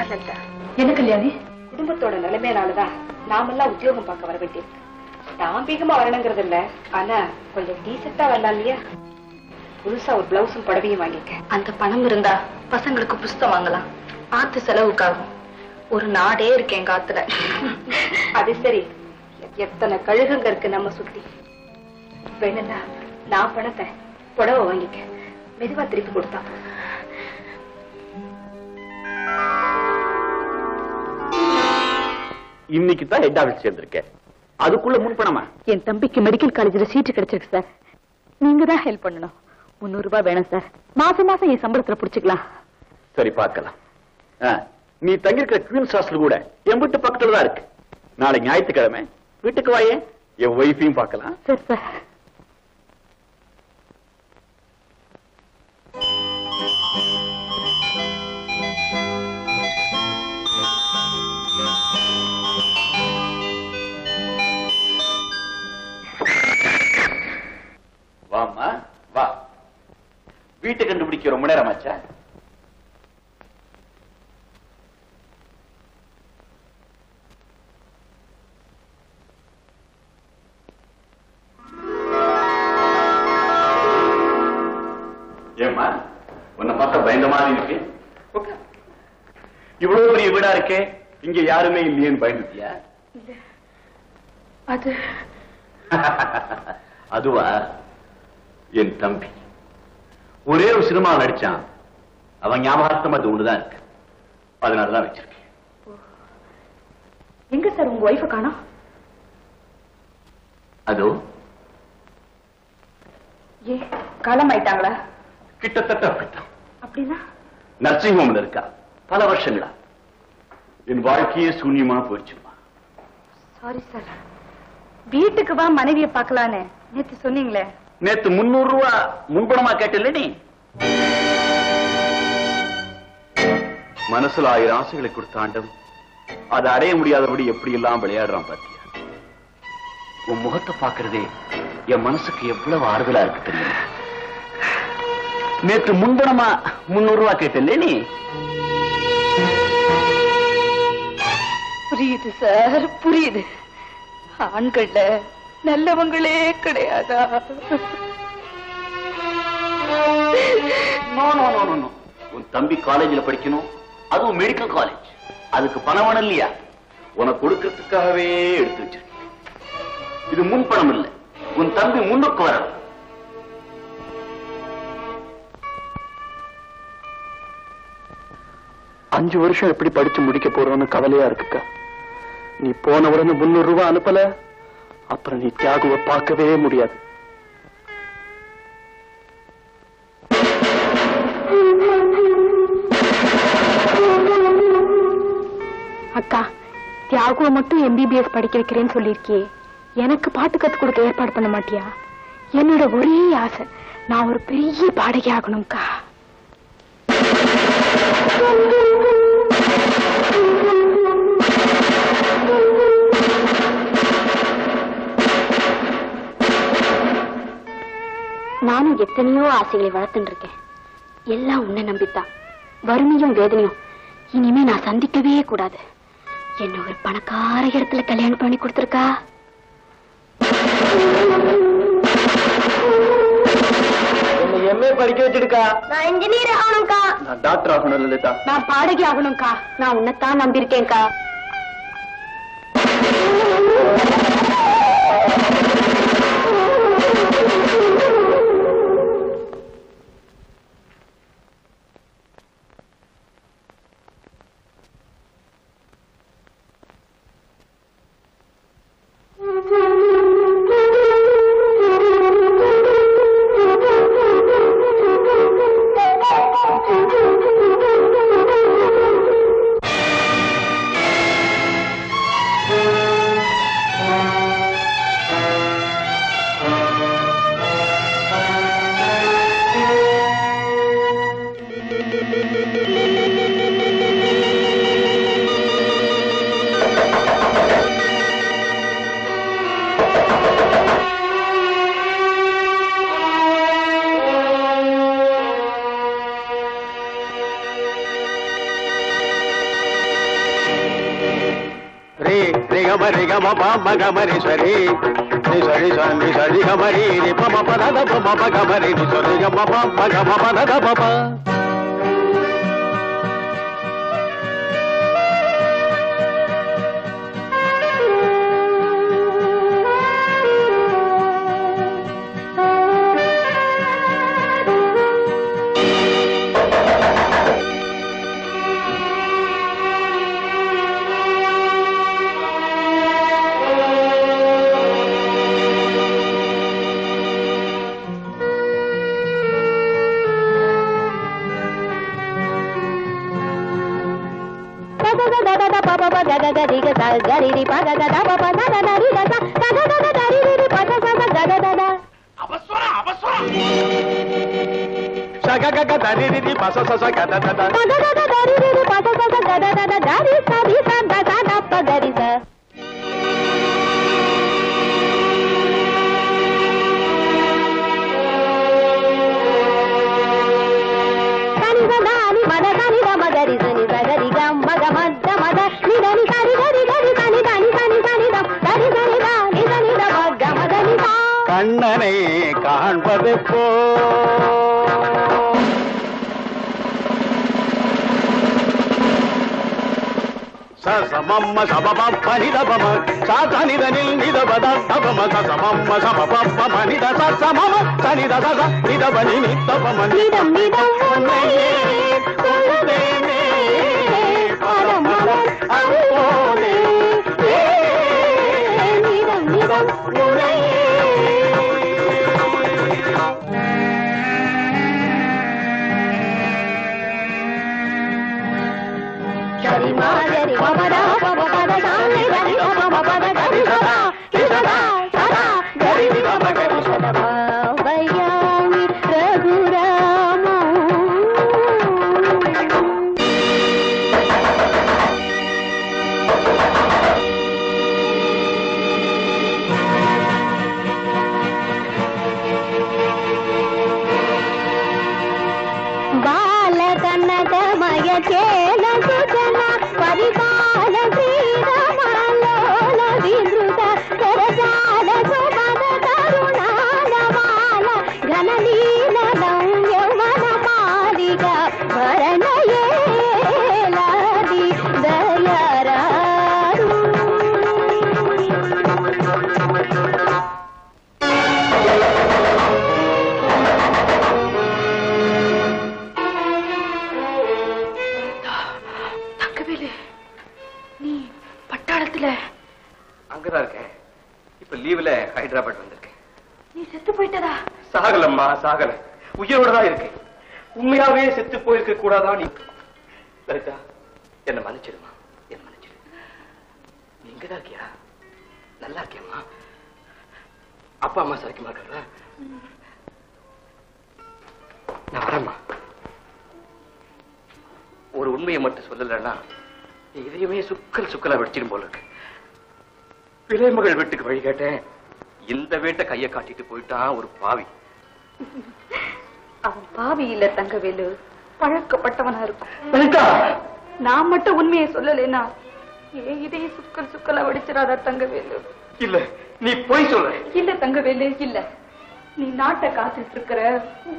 லலிதா, என்ன கல்யாணி? குடும்பத்தோட நிலைமையினாலதான் நாமெல்லாம் உத்தியோகம் பார்க்க வர வேண்டியிருக்கு. தாம்பிகமா வரணுங்கிறது இல்ல, ஆனா கொஞ்சம் டீசெண்டா வரலாம் இல்லையா? புதுசா ஒரு பிளவுஸும் புடவையும் வாங்கிக்க. அந்த பணம் இருந்தா பசங்களுக்கு புஸ்தகம் வாங்கலாம், ஆத்து செலவுக்காகும். ஒரு நாடே இருக்கேன் காத்துல. அது சரி, எத்தனை கழுகுங்க இருக்கு நம்ம சுத்தி. வேணும்னா நான் பணத்தை புடவை வாங்கிக்க, மெதுவா திருப்பி கொடுத்தா. இன்னைக்கு தான் ஹெட் ஆபீஸ் சேர்ந்திருக்கேன், அதுக்குள்ள முன்பணமா? என் தம்பிக்கு மெடிக்கல் காலேஜ்ல சீட்டு கிடைச்சிருக்கு சார். நீங்க தான் ஹெல்ப் பண்ணணும். 300 ரூபாய் வேணும் சார். மாசம் மாசம் என் சம்பளத்துல புடிச்சுக்கலாம். சரி, பார்க்கலாம். நீ தங்கிருக்கிற குவீன்ஸ் ஹாஸ்டல் கூட என் வீட்டு பக்கத்துல தான் இருக்கு. நாளைக்கு ஞாயிற்றுக்கிழமை வீட்டுக்கு வாயே, என் ஒய்ஃபையும் பார்க்கலாம். சரி சார். வாமா வா. வீட்டை கண்டுபிடிக்க ரொம்ப நேரம் ஆச்சா? ஏமா உன்னை பார்த்தா பயந்த மாதிரி இருக்கு. இவ்வளவு பெரிய வீடா இருக்கே, இங்க யாருமே இல்லையேன்னு பயந்துட்டியா? அது அதுவா? என் தம்பி ஒரே ஒரு சினிமா நடிச்சான், அவன் ஞாபகார்த்தம் அது ஒண்ணுதான் இருக்கு, அதனாலதான் வச்சிருக்கேன். எங்க சார் உங்க ஒய்ஃபை காணோம்? அதோ. ஏ, காலம் ஆயிட்டாங்களா? கிட்டத்தட்ட அப்படித்தான். அப்படின்னா நர்சிங் ஹோம்ல இருக்கா பல வருஷங்களா. என் வாழ்க்கையே சூன்யமா போயிடுச்சுமா. Sorry sir. வீட்டுக்கு வா மனைவியை பார்க்கலான்னு நேத்து சொன்னீங்களே. நேத்து 300 ரூபா முன்பணமா கேட்டல நீ. மனசுல 1000 ஆசைகளை கொடுத்தாண்டும் அதை அடைய முடியாதபடி எப்படி எல்லாம் விளையாடுறான் பாத்தியா? உன் முகத்தை பாக்குறதே என் மனசுக்கு எவ்வளவு ஆறுதலா இருக்கு தெரியுமா? நேத்து முன்பணமா 300 ரூபா கேட்டல நீ. புரியுது சார், புரியுது. ஆண்கள்ல நல்லவங்களே கிடையாதா? உன் தம்பி காலேஜ்ல படிக்கணும், அதுவும் மெடிக்கல் காலேஜ். அதுக்கு பணம் வேணும் இல்லையா? உனக்கு கொடுக்கறதுக்காகவே எடுத்து வச்சிருக்கேன். இது முன் பணம் இல்லை, உன் தம்பி முன்னுக்கு வர. அஞ்சு வருஷம் எப்படி படிச்சு முடிக்க போறோம்னு கவலையா இருக்குக்கா. நீ போன உடனே 300 ரூபாய் அனுப்பல, அப்புறம் நீ தியாகுவை பார்க்கவே முடியாது. அக்கா, தியாகுவை மட்டும் MBBS படிக்க வைக்கிறேன்னு சொல்லிருக்கியே, எனக்கு பாட்டு கத்து கொடுக்க ஏற்பாடு பண்ண மாட்டியா? என்னோட ஒரே ஆசை, நான் ஒரு பெரிய பாடகி ஆகணும்க்கா. நானும் எத்தனையோ ஆசைகளை வளர்த்துட்டு இருக்கேன். எல்லாம் உன்னை நம்பித்தான். வறுமையும் வேதனையும் இனிமே நான் சந்திக்கவே கூடாது. என்ன ஒரு பணக்கார இடத்துல கல்யாணம் பண்ணி கொடுத்துருக்கா. MA படிக்க வச்சிருக்கா. நான் இன்ஜினியர் ஆகணும்க்கா. நான் டாக்டர் ஆகணும் லலிதா. நான் பாடகி ஆகணும்க்கா. நான் உன்னைத்தான் நம்பியிருக்கேன்க்கா. గమరి గమ పమ గమరి సరి నిసరి సని సరి గమరి ని పమ పద పమ గమరి నిసరి గమ పమ గమ పద పమ கண்ணனை காண்பது போ சமம்ம சபபப்ப நிதபம சாதனிதனில் நிதபத தபம சமம்ம சபபப்ப நித சமம சனித சத நிதபனி நிதபம நிதம் நிதம் உன்னையே கொள்ளுதேனே பரமம அன்போனே நிதம் நிதம் உன்னையே Shari Madari Babada Babada Shani Dari Babada Dari Sada Sada Sada Dari Babada Sada Bayani Ragurama Bala Kannada Maya Chela Sujana పరిపాల శ్రీరమాలోల విధృత కరజాల శోభన కరుణాలమాల ఘనలీలం యౌవన మాలిక భరణయేలాది దయరారు அங்கதான் இருக்கேன். இப்ப லீவ்ல ஹைதராபாத் வந்திருக்கேன். நீ செத்து போயிட்டதா? சாகலம்மா, சாகல. உயிரோட தான் இருக்கு. உண்மையாவே செத்து போயிருக்க கூடாதா நீ? லலிதா, என்ன மன்னிச்சிடுமா, என்ன மன்னிச்சிடு. நீ இங்கதான் இருக்கியா? நல்லா இருக்கியம்மா? அப்பா அம்மா சரிக்குமா இருக்காங்களா? நான் வரேம்மா. ஒரு உண்மையை மட்டும் சொல்லலன்னா இதையுமே சுக்கலா வெடிச்சிடும் போல இருக்கு. பிள்ளைமகள் வீட்டுக்கு வழி கேட்டேன். இந்த வீட்டை கைய காட்டிட்டு போயிட்டான் ஒரு பாவி. அவன் பாவி இல்ல தங்கவேலு, பழக்கப்பட்டவனா இருக்கும். நான் மட்டும் உண்மையை சொல்லலைன்னா இதே சுக்கலா வடிச்சிடாத தங்கவேலு. இல்ல, நீ போய் சொல்ல. இல்ல தங்கவேலு, இல்ல. நீ நாட்டை காத்துட்டு இருக்கிற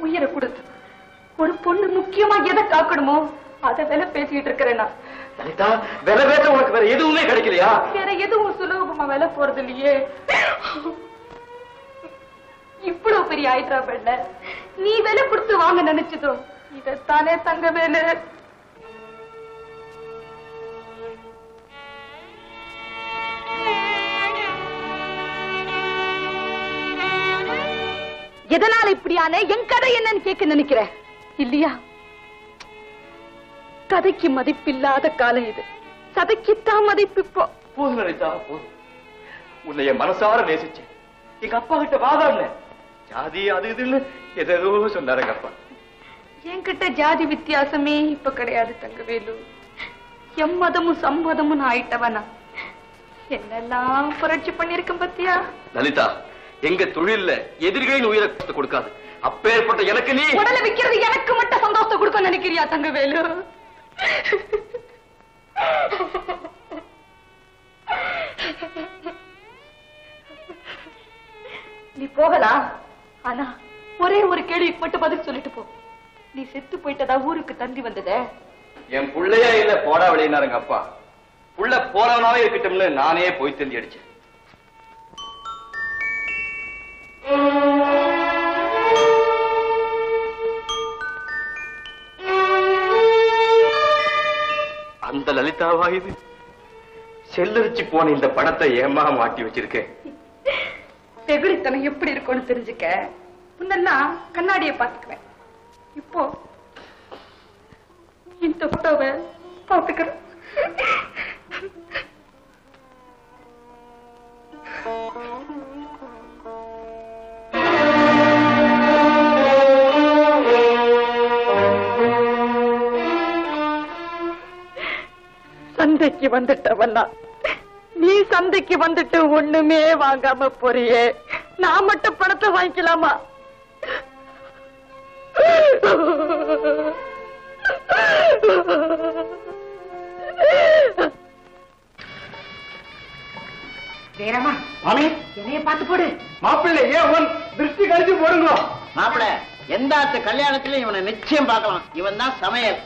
உயிரை கொடுத்து ஒரு பொண்ணு முக்கியமா எதை காக்கணுமோ அதை விலை பேசிட்டு இருக்கிறேன்னா. லலிதா, விலை பேச உனக்கு வேற எதுவுமே கிடைக்கலையா? வேற எதுவும் சுலபமா விலை போறது இல்லையே. இவ்வளவு பெரிய ஹைதராபாத்ல நீ விலை கொடுத்து வாங்க நினைச்சதோ இதத்தானே தங்கவேலு. எதனால இப்படியான என் கதை என்னன்னு கேட்க நினைக்கிறேன் இல்லையா? கதைக்கு மதிப்பில்லாத காலம் இது. சதைக்குத்தான் மதிப்பு. இப்போ போதும் லலிதா, போதும். உன்னை என் மனசார நேசிச்சேன். எங்க அப்பா கிட்ட வாதாடின. ஜாதி அது இதுன்னு எதோ சொன்னாரு எங்க அப்பா. என்கிட்ட ஜாதி வித்தியாசமே இப்ப கிடையாது தங்கவேலு. எம்மதமும் சம்மதமும் ஆயிட்டவனா என்னெல்லாம் புரட்சி பண்ணிருக்கேன் பத்தியா? லலிதா, எங்க தொழில்ல எதிரிகளின் உயிரை கொடுக்காது. அப்பேற்பட்ட எனக்கு நீ உடலை விக்கிறது எனக்கு மட்டும் சந்தோஷத்தை கொடுக்க நினைக்கிறியா தங்கவேலு? நீ போகலாம். ஆனா ஒரே ஒரு கேள்விக்கு மட்டும் பதில் சொல்லிட்டு போ. நீ செத்து போயிட்டதா ஊருக்கு தந்தி வந்ததே? என் புள்ளையா இல்ல போடா வெளியினாருங்க அப்பா. புள்ள போறவனாவே இருக்கட்டும்னு நானே போய் தந்தி அடிச்சேன். அந்த லலிதாவா இது? செல்லரிச்சு போன இந்த பணத்தை ஏமா மாட்டி வச்சிருக்கேன். வெகுளித்தனம் எப்படி இருக்கும்னு தெரிஞ்சுக்க முன்னெல்லாம் கண்ணாடியை பார்த்துக்குவேன். இப்போ இந்த போட்டோவை பார்த்துக்கிறேன். சந்தைக்கு வந்துட்டவன்னா நீ சந்தைக்கு வந்துட்டு ஒண்ணுமே வாங்காம போறியே, நான் மட்டும் பணத்தை வாங்கிக்கலாமா? ஜெயராமா, மாமி என்னைய பார்த்து போடு. மாப்பிள்ளை ஏன் திருஷ்டி கழிச்சு போடுங்க. மாப்பிள்ள எந்த கல்யாணத்திலும் இவனை நிச்சயம் பார்க்கலாம். இவன் தான் சமையல்.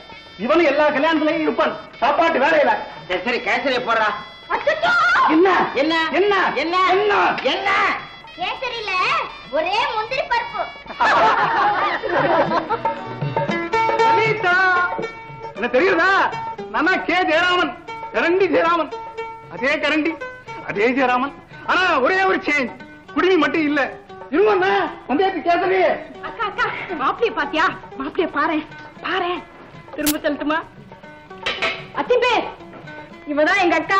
இவனு எல்லா கல்யாணத்திலையும் இருப்பான். சாப்பாட்டு வேலையில. சரி சரி கேசரிய போடுறா. என்ன என்ன என்ன என்ன என்ன என்ன கேசரியில ஒரே முந்திரி பருப்பு. லலிதா, என்ன தெரியுதா? நானா கே ஜெயராமன், கரண்டி ஜெயராமன். அதே கரண்டி அதே ஜெயராமன். ஆனா ஒரே ஒரு சேஞ்ச், குடிமி மட்டும் இல்ல. இருவண்ணா வந்தேக்கு கேசரி. அக்கா அக்கா, மாப்பிளைய பாத்தியா? மாப்பிளைய பாரு பாரு. திரும்ப சொல்லட்டுமா? அத்திம்பே, இவதான் எங்க அக்கா.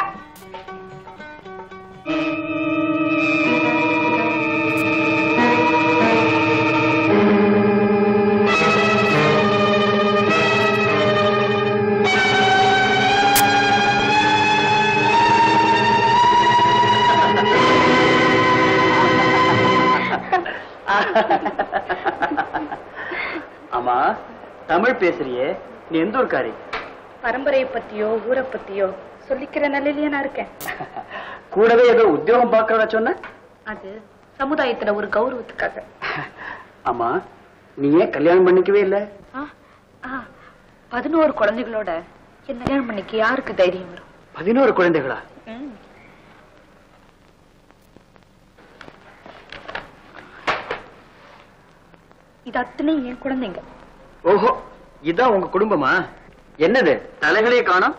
ஆமா, தமிழ் பேசுறியே, நீ எந்த ஊர்க்காரி? பரம்பரையை பத்தியோ ஊரை பத்தியோ சொல்லிக்கிற நிலையிலேயே நான் இருக்கேன். கூடவே ஏதோ உத்தியோகம் பார்க்கறதா சொன்ன? அது சமுதாயத்துல ஒரு கௌரவத்துக்காக. ஆமா, நீ ஏன் கல்யாணம் பண்ணிக்கவே இல்ல? 11 குழந்தைகளோட என்ன கல்யாணம் பண்ணிக்க யாருக்கு தைரியம் வரும்? 11 குழந்தைகளா? இது அத்தனை என் குழந்தைங்க. ஓஹோ, இதான் உங்க குடும்பமா? என்னது தலைகளே காணோம்?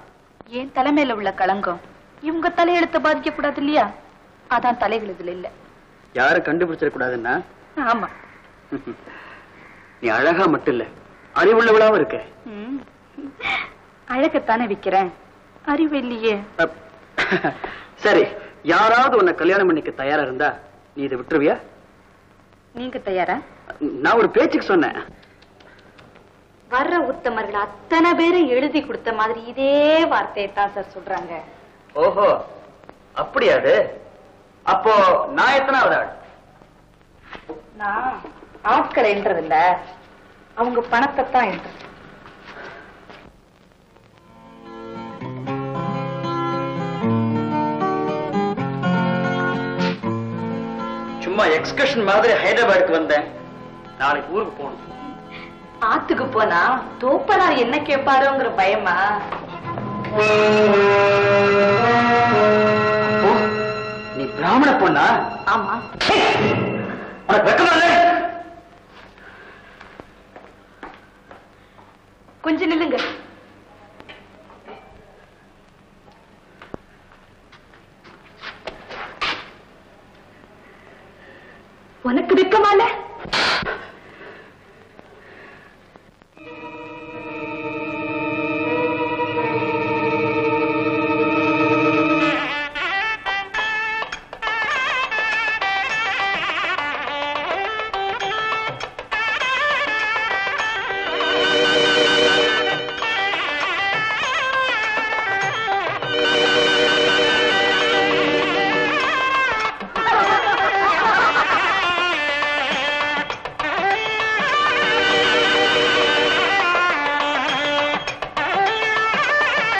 என் தலைமையில உள்ள களங்கம் இவங்க தலையெழுத்த பாதிக்க கூடாது இல்லையா? அதான் தலைகள் இதுல இல்ல. யாரும் கண்டுபிடிச்சிட கூடாதுன்னா? ஆமா. நீ அழகா மட்டும் இல்ல, அறிவுள்ளவளாவும் இருக்க. அழகத்தானே விக்கிறேன், அறிவு இல்லையே. சரி, யாராவது உன்னை கல்யாணம் பண்ணிக்க தயாரா இருந்தா நீ இதை விட்டுருவியா? நீங்க தயாரா? நான் ஒரு பேச்சுக்கு சொன்னேன். வர்ற உத்தமர்கள் அத்தனை பேரை எழுதி கொடுத்த மாதிரி இதே வார்த்தையை தான் சார் சொல்றாங்க. ஓஹோ, அப்படியாது? அப்போ நான் எத்தனாவது ஆள்? நான் ஆட்களை என்றதில்ல, அவங்க பணத்தை தான் என்று. சும்மா எக்ஸ்கர்ஷன் மாதிரி ஹைதராபாத்துக்கு வந்தேன். நாளைக்கு ஊருக்கு போகணும். ஆத்துக்கு போனா தோப்பனார் என்ன கேட்பாரோங்கிற பயமா? நீ பிராமண பொண்ணா? ஆமா. கொஞ்சம் நில்லுங்க. உனக்கு வெக்கமா இல்ல?